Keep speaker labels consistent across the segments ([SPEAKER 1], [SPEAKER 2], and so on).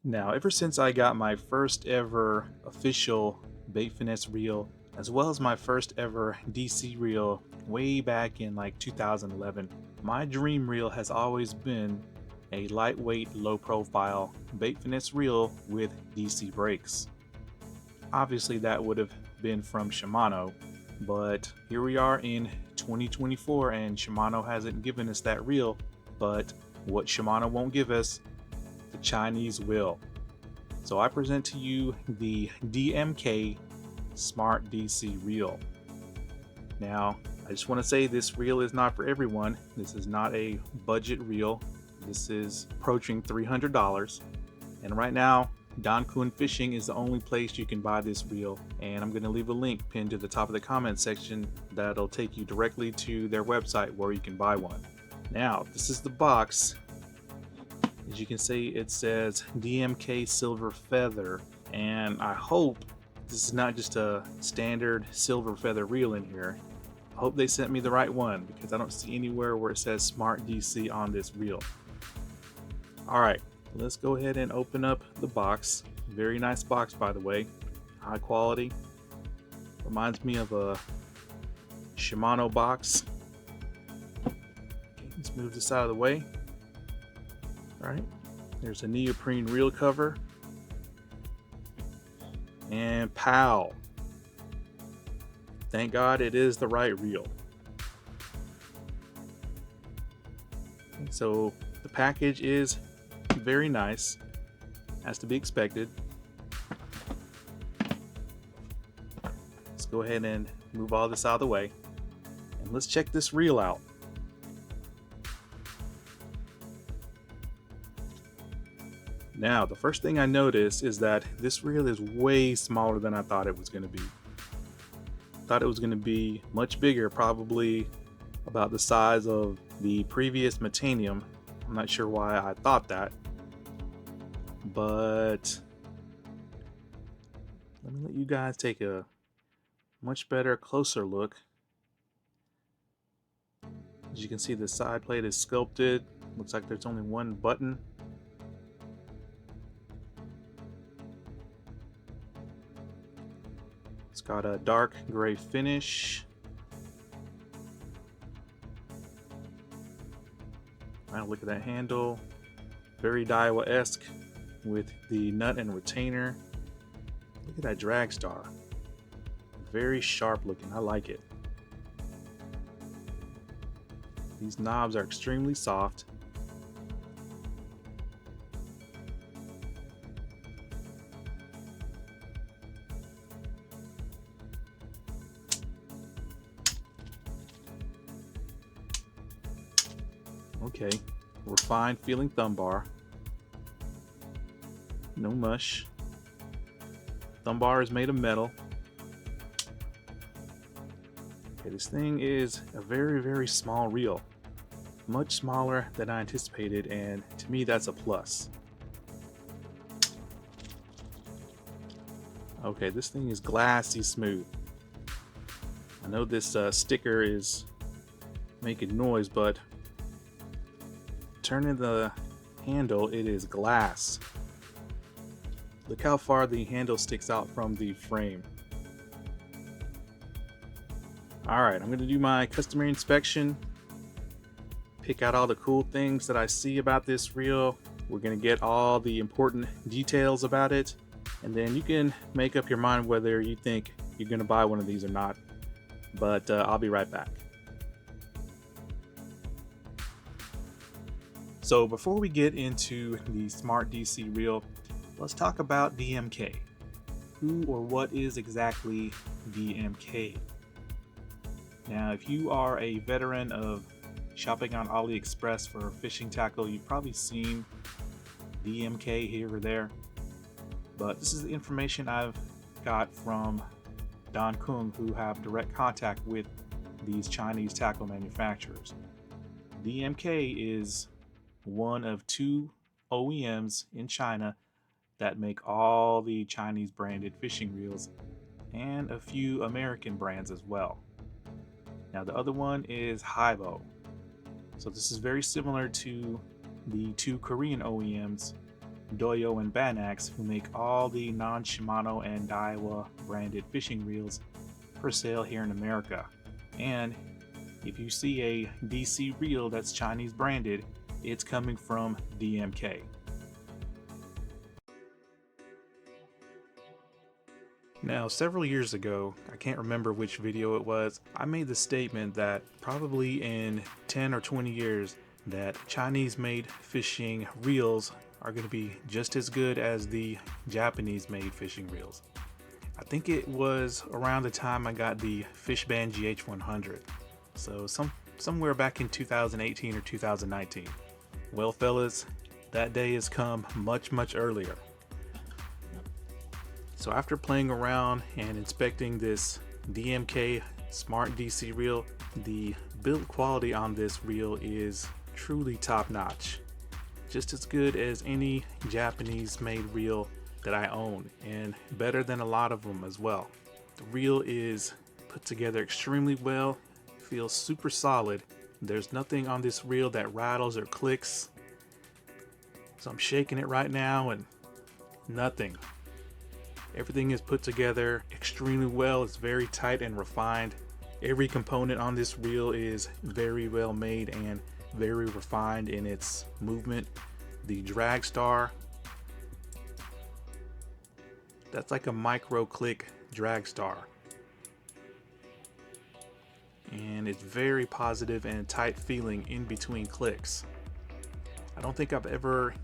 [SPEAKER 1] Now, ever since I got my first ever official bait finesse reel, as well as my first ever DC reel way back in like 2011, my dream reel has always been a lightweight, low profile bait finesse reel with DC brakes. Obviously, that would have been from Shimano, but here we are in 2024 and Shimano hasn't given us that reel. But what Shimano won't give us, the Chinese will. So I present to you the DMK Smart DC reel. Now, I just want to say this reel is not for everyone. This is not a budget reel. This is approaching $300. And right now, Don Kuhn Fishing is the only place you can buy this reel. And I'm going to leave a link pinned to the top of the comment section that'll take you directly to their website where you can buy one. Now, this is the box. As you can see, it says DMK Silver Feather, and I hope this is not just a standard silver feather reel in here. I hope they sent me the right one because I don't see anywhere where it says Smart DC on this reel. Alright, let's go ahead and open up the box. Very nice box, by the way. High quality. Reminds me of a Shimano box. Okay, let's move this out of the way. Alright, there's a neoprene reel cover. And pow! Thank God it is the right reel. So the package is very nice, as to be expected. Let's go ahead and move all this out of the way. And let's check this reel out. Now, the first thing I noticed is that this reel is way smaller than I thought it was going to be. I thought it was going to be much bigger, probably about the size of the previous METANIUM. I'm not sure why I thought that, but let me let you guys take a much better, closer look. As you can see, the side plate is sculpted. Looks like there's only one button. It's got a dark gray finish. Wow, look at that handle. Very DAIWA-esque with the nut and retainer. Look at that drag star. Very sharp looking. I like it. These knobs are extremely soft. Okay, refined feeling thumb bar. No mush. Thumb bar is made of metal. Okay, this thing is a very, very small reel. Much smaller than I anticipated, and to me that's a plus. Okay, this thing is glassy smooth. I know this sticker is making noise, but turning the handle, it is glass. Look how far the handle sticks out from the frame. Alright, I'm going to do my customary inspection. Pick out all the cool things that I see about this reel. We're going to get all the important details about it. And then you can make up your mind whether you think you're going to buy one of these or not. But I'll be right back. So before we get into the Smart DC reel, let's talk about DMK. Who or what is exactly DMK? Now, if you are a veteran of shopping on AliExpress for fishing tackle, you've probably seen DMK here or there. But this is the information I've got from Don Kuhn, who have direct contact with these Chinese tackle manufacturers. DMK is one of two OEMs in China that make all the Chinese branded fishing reels and a few American brands as well. Now the other one is REVO. So this is very similar to the two Korean OEMs Doyo and Banax, who make all the non-Shimano and DAIWA branded fishing reels for sale here in America. And if you see a DC reel that's Chinese branded, it's coming from DMK. Now, several years ago, I can't remember which video it was, I made the statement that probably in 10 or 20 years that Chinese made fishing reels are going to be just as good as the Japanese made fishing reels. I think it was around the time I got the Fishband GH100, so somewhere back in 2018 or 2019. Well fellas, that day has come much earlier. So after playing around and inspecting this DMK Smart DC reel, the build quality on this reel is truly top notch. Just as good as any Japanese made reel that I own, and better than a lot of them as well. The reel is put together extremely well, feels super solid. There's nothing on this reel that rattles or clicks. So I'm shaking it right now and nothing. Everything is put together extremely well. It's very tight and refined. Every component on this reel is very well made and very refined in its movement. The drag star, that's like a micro click drag star, and it's very positive and tight feeling in between clicks. I don't think I've ever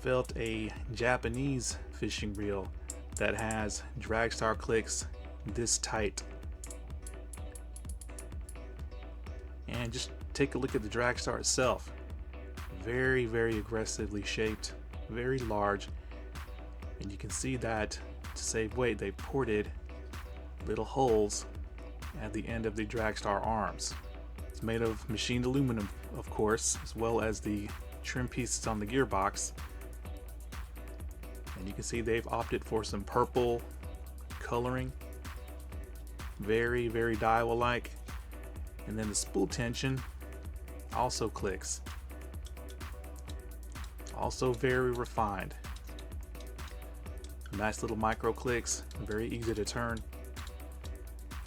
[SPEAKER 1] felt a Japanese fishing reel that has drag star clicks this tight. And just take a look at the drag star itself. Very aggressively shaped, very large, and you can see that to save weight they ported little holes at the end of the drag star arms. It's made of machined aluminum, of course, as well as the trim pieces on the gearbox. And you can see they've opted for some purple coloring, very DAIWA like. And then the spool tension also clicks, also very refined. Nice little micro clicks, very easy to turn.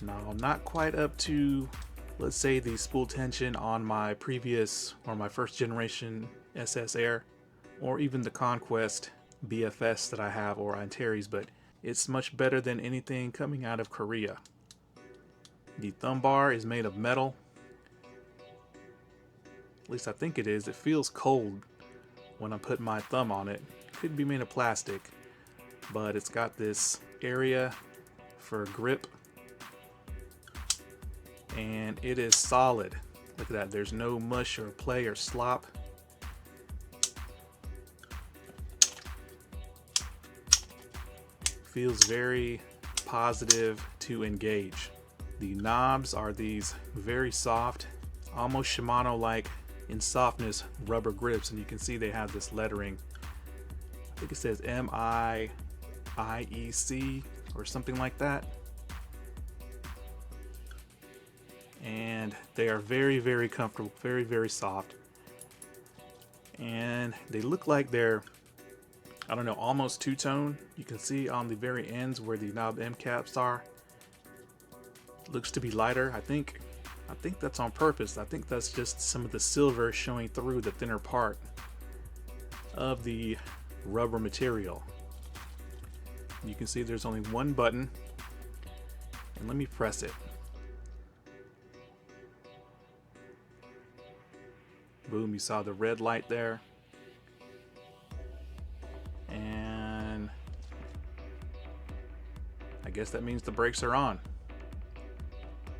[SPEAKER 1] Now, not quite up to, let's say, the spool tension on my previous or my first generation SS Air, or even the Conquest BFS that I have, or Antares, but it's much better than anything coming out of Korea. The thumb bar is made of metal. At least I think it is. It feels cold when I put my thumb on it. Could be made of plastic, but it's got this area for grip, and it is solid. Look at that. There's no mush or play or slop. Feels very positive to engage. The knobs are these very soft, almost Shimano like in softness rubber grips, and you can see they have this lettering. I think it says MIIEC or something like that. And they are very comfortable, very soft. And they look like they're, I don't know, almost two-tone. You can see on the very ends where the knob end caps are. Looks to be lighter. I think that's on purpose. I think that's just some of the silver showing through the thinner part of the rubber material. You can see there's only one button, and let me press it. Boom, you saw the red light there. And I guess that means the brakes are on.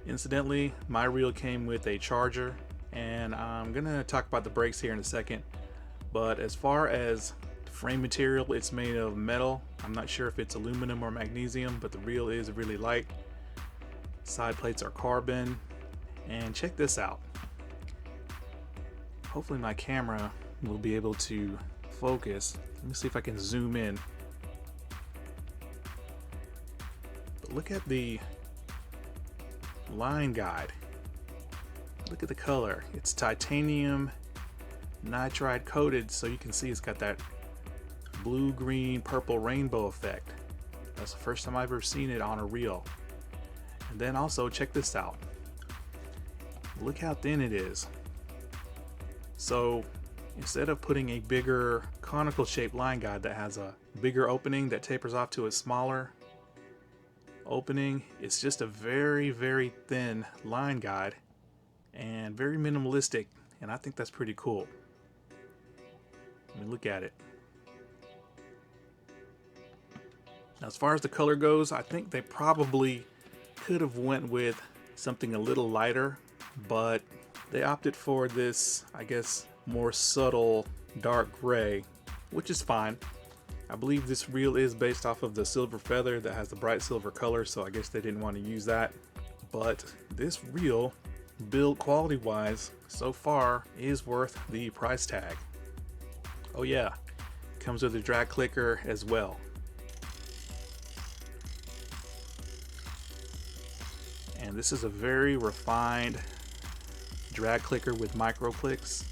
[SPEAKER 1] Incidentally, my reel came with a charger, and I'm gonna talk about the brakes here in a second. But as far as frame material, it's made of metal. I'm not sure if it's aluminum or magnesium, but the reel is really light. Side plates are carbon. And check this out. Hopefully my camera will be able to focus. Let me see if I can zoom in. But look at the line guide. Look at the color. It's titanium nitride coated, so you can see it's got that blue, green, purple rainbow effect. That's the first time I've ever seen it on a reel. And then also check this out. Look how thin it is. So instead of putting a bigger conical shaped line guide that has a bigger opening that tapers off to a smaller opening, it's just a very, very thin line guide and very minimalistic, and I think that's pretty cool. I mean, look at it. Now, as far as the color goes, I think they probably could have went with something a little lighter, but they opted for this, I guess, more subtle dark gray, which is fine. I believe this reel is based off of the silver feather that has the bright silver color, so I guess they didn't want to use that. But this reel, build quality wise, so far is worth the price tag. Oh yeah, comes with a drag clicker as well. And this is a very refined drag clicker with micro clicks.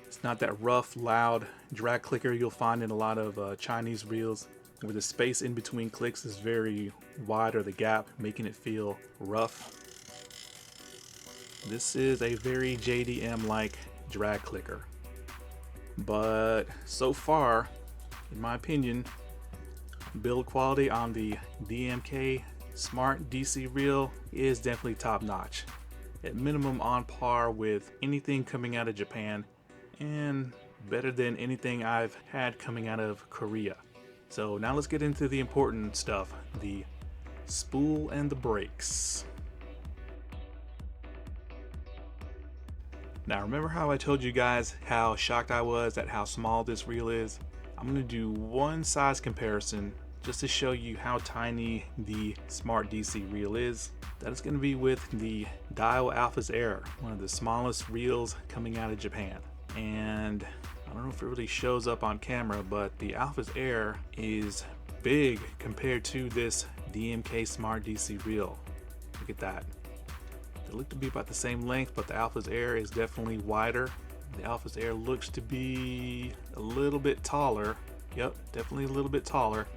[SPEAKER 1] It's not that rough, loud drag clicker you'll find in a lot of Chinese reels, where the space in between clicks is very wide, or the gap, making it feel rough. This is a very JDM-like drag clicker. But so far, in my opinion, build quality on the DMK Smart DC reel is definitely top notch. At minimum on par with anything coming out of Japan, and better than anything I've had coming out of Korea. So now let's get into the important stuff, the spool and the brakes. Now remember how I told you guys how shocked I was at how small this reel is? I'm going to do one size comparison just to show you how tiny the Smart DC reel is. That is going to be with the DAIWA Alphas Air, one of the smallest reels coming out of Japan. And I don't know if it really shows up on camera, but the Alphas Air is big compared to this DMK Smart DC reel. Look at that. They look to be about the same length, but the Alphas Air is definitely wider. The Alphas Air looks to be a little bit taller. Yep, definitely a little bit taller.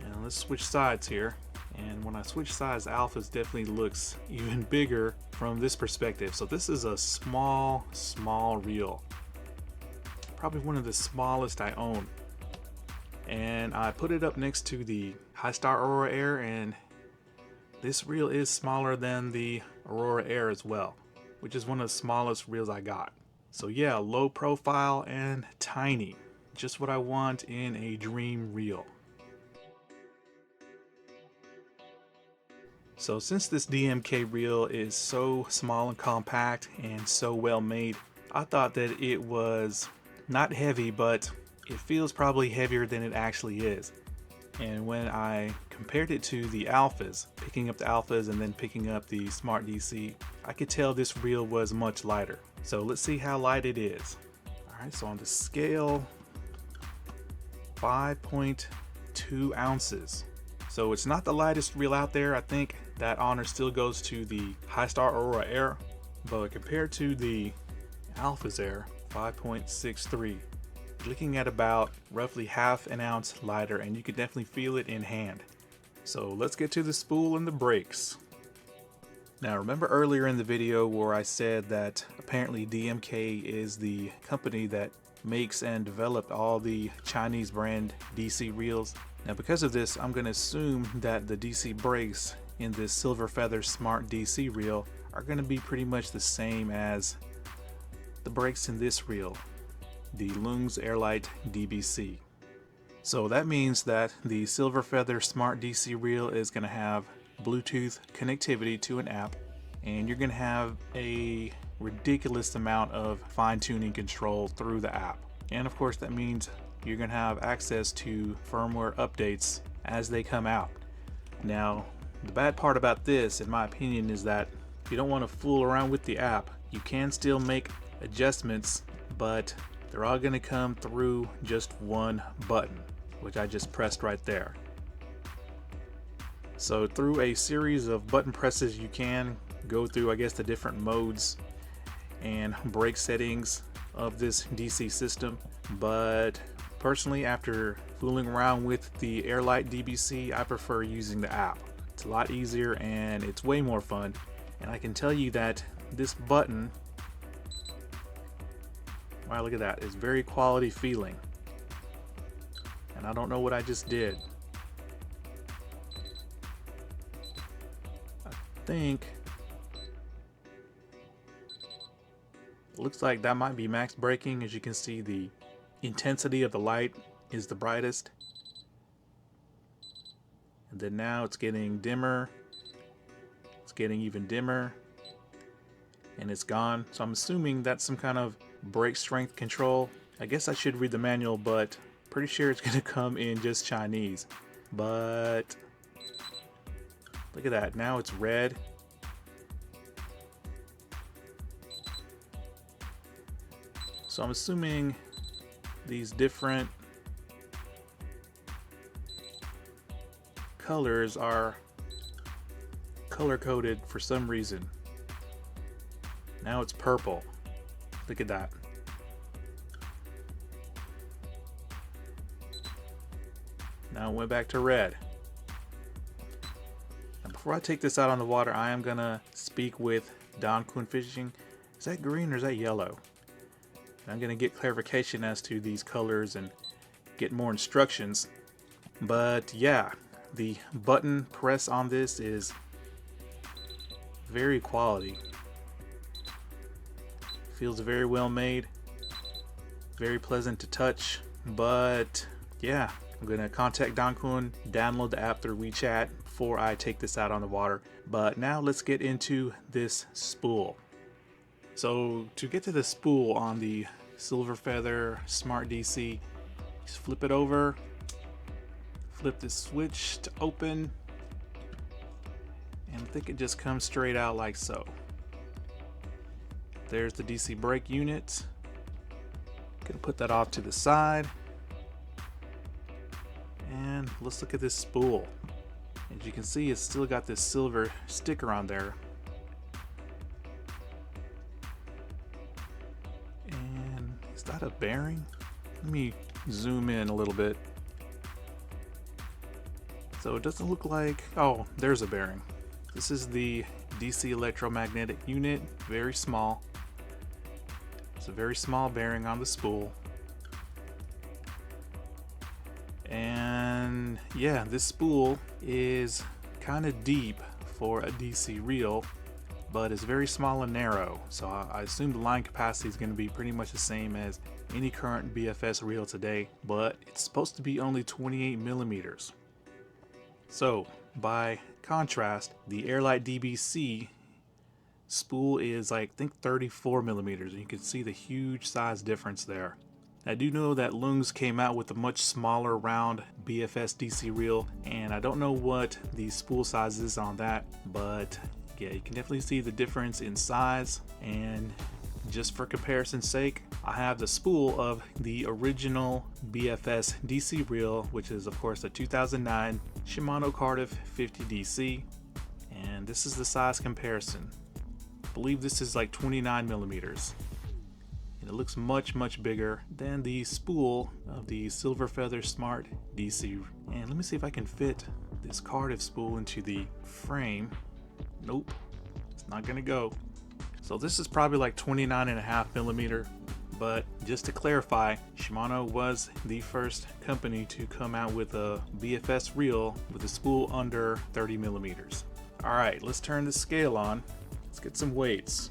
[SPEAKER 1] And let's switch sides here. And when I switch sides, Alphas definitely looks even bigger from this perspective. So this is a small reel. Probably one of the smallest I own. And I put it up next to the High Star Aurora Air, and this reel is smaller than the Aurora Air as well, which is one of the smallest reels I got. So yeah, low profile and tiny. Just what I want in a dream reel. So since this DMK reel is so small and compact and so well made, I thought that it was not heavy, but it feels probably heavier than it actually is. And when I compared it to the Alphas, picking up the Alphas and then picking up the Smart DC, I could tell this reel was much lighter. So let's see how light it is. Alright, so on the scale, 5.2 ounces. So it's not the lightest reel out there. I think that honor still goes to the High Star Aurora Air, but compared to the Alphas Air, 5.63. Looking at about roughly half an ounce lighter, and you can definitely feel it in hand. So let's get to the spool and the brakes. Now remember earlier in the video where I said that apparently DMK is the company that makes and developed all the Chinese brand DC reels. Now because of this, I'm going to assume that the DC brakes in this Silver Feather Smart DC reel are going to be pretty much the same as the brakes in this reel, the LEWS Airlight DBC. So that means that the Silver Feather Smart DC reel is going to have Bluetooth connectivity to an app, and you're going to have a ridiculous amount of fine-tuning control through the app. And of course that means you're going to have access to firmware updates as they come out. Now the bad part about this, in my opinion, is that if you don't want to fool around with the app, you can still make adjustments, but they're all going to come through just one button, which I just pressed right there. So through a series of button presses, you can go through, I guess, the different modes and brake settings of this DC system, but personally, after fooling around with the Airlight DBC, I prefer using the app. It's a lot easier and it's way more fun. And I can tell you that this button, wow, look at that, it's very quality feeling. And I don't know what I just did. I think it looks like that might be max braking. As you can see, the intensity of the light is the brightest. And then now it's getting dimmer. It's getting even dimmer. And it's gone. So I'm assuming that's some kind of brake strength control. I guess I should read the manual, but pretty sure it's going to come in just Chinese. But look at that. Now it's red. So I'm assuming these different colors are color coded for some reason. Now it's purple. Look at that. Now it went back to red. Now before I take this out on the water, I am gonna speak with Danquin Fishing. Is that green or is that yellow? I'm going to get clarification as to these colors and get more instructions. But yeah, the button press on this is very quality. Feels very well made, very pleasant to touch. But yeah, I'm going to contact Danquin, download the app through WeChat before I take this out on the water. But now let's get into this spool. So to get to the spool on the Silver Feather Smart DC, just flip it over, flip the switch to open, and I think it just comes straight out like so. There's the DC brake unit. Gonna put that off to the side. And let's look at this spool. As you can see, it's still got this silver sticker on there. Is that a bearing? Let me zoom in a little bit. So it doesn't look like, oh, there's a bearing. This is the DC electromagnetic unit, very small. It's a very small bearing on the spool. And yeah, this spool is kind of deep for a DC reel, but it's very small and narrow, so I assume the line capacity is going to be pretty much the same as any current BFS reel today, but it's supposed to be only 28 millimeters. So by contrast, the Airlight DBC spool is like, I think 34 millimeters, and you can see the huge size difference there. I do know that LEWS came out with a much smaller round BFS DC reel, and I don't know what the spool size is on that, but yeah, you can definitely see the difference in size. And just for comparison's sake, I have the spool of the original BFS DC reel, which is of course the 2009 Shimano Cardiff 50 DC, and this is the size comparison. I believe this is like 29 millimeters, and it looks much bigger than the spool of the Silver Feather Smart DC. And let me see if I can fit this Cardiff spool into the frame. Nope, it's not gonna go. So this is probably like 29.5 millimeter, but just to clarify, Shimano was the first company to come out with a BFS reel with a spool under 30 millimeters. All right, let's turn the scale on. Let's get some weights.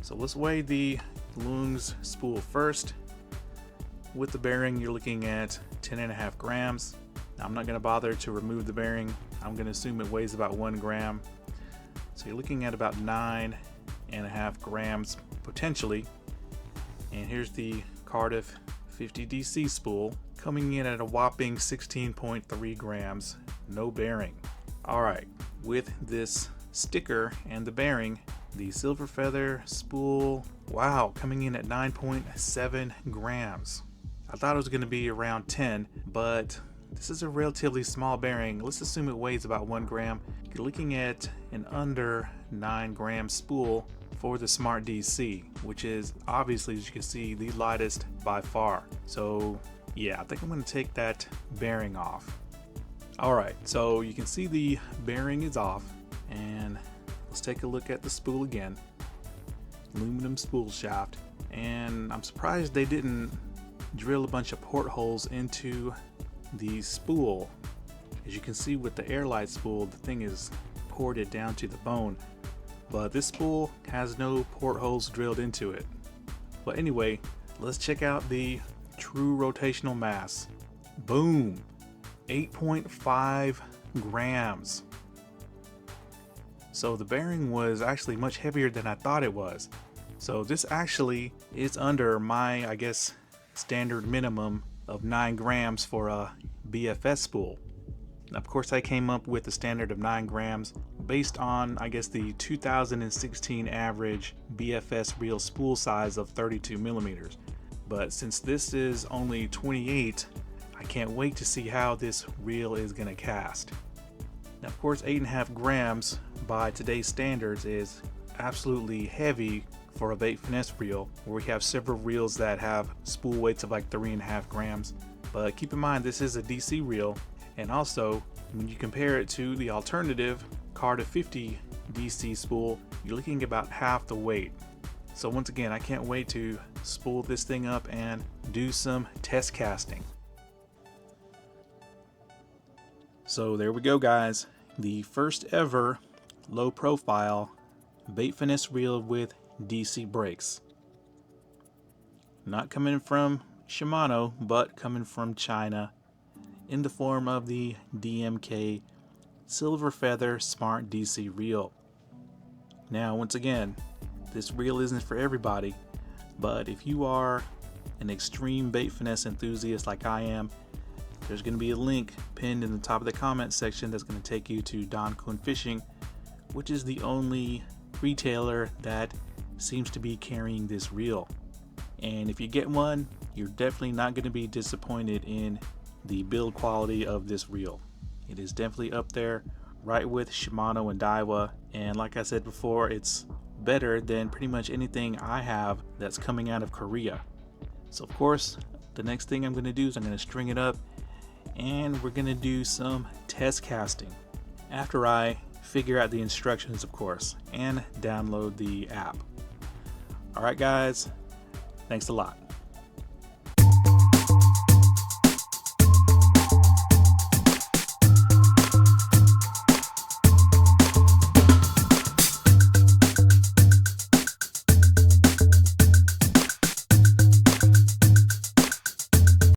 [SPEAKER 1] So let's weigh the LEWS spool first. With the bearing, you're looking at 10.5 grams. Now, I'm not gonna bother to remove the bearing. I'm gonna assume it weighs about 1 gram. So you're looking at about 9.5 grams potentially. And here's the Cardiff 50 DC spool coming in at a whopping 16.3 grams, no bearing. All right, with this sticker and the bearing, the Silver Feather spool, wow, coming in at 9.7 grams. I thought it was going to be around 10, but this is a relatively small bearing. Let's assume it weighs about 1 gram. You're looking at an under 9 gram spool for the Smart DC, which is obviously, as you can see, the lightest by far. So yeah, I think I'm going to take that bearing off. Alright, so you can see the bearing is off, and let's take a look at the spool again. Aluminum spool shaft, and I'm surprised they didn't drill a bunch of portholes into the spool. As you can see with the airlight spool, the thing is ported down to the bone, but this spool has no portholes drilled into it. But anyway, let's check out the true rotational mass. Boom! 8.5 grams. So the bearing was actually much heavier than I thought it was. So this actually is under my, I guess, standard minimum of 9 grams for a BFS spool. Now, of course, I came up with the standard of 9 grams based on, I guess, the 2016 average BFS reel spool size of 32 millimeters. But since this is only 28, I can't wait to see how this reel is going to cast. Now, of course, 8.5 grams by today's standards is absolutely heavy for a bait finesse reel, where we have several reels that have spool weights of like 3.5 grams. But keep in mind, this is a DC reel, and also when you compare it to the alternative Carta 50 DC spool, you're looking at about half the weight. So once again, I can't wait to spool this thing up and do some test casting. So there we go, guys. The first ever low profile bait finesse reel with DC brakes. Not coming from Shimano, but coming from China in the form of the DMK Silver Feather Smart DC reel. Now, once again, this reel isn't for everybody, but if you are an extreme bait finesse enthusiast like I am, there's going to be a link pinned in the top of the comment section that's going to take you to Don Coon Fishing, which is the only retailer that seems to be carrying this reel. And if you get one, you're definitely not going to be disappointed in the build quality of this reel. It is definitely up there, right with Shimano and DAIWA, and like I said before, it's better than pretty much anything I have that's coming out of Korea. So of course, the next thing I'm going to do is I'm going to string it up, and we're going to do some test casting after I figure out the instructions, of course, and download the app. Alright guys, thanks a lot.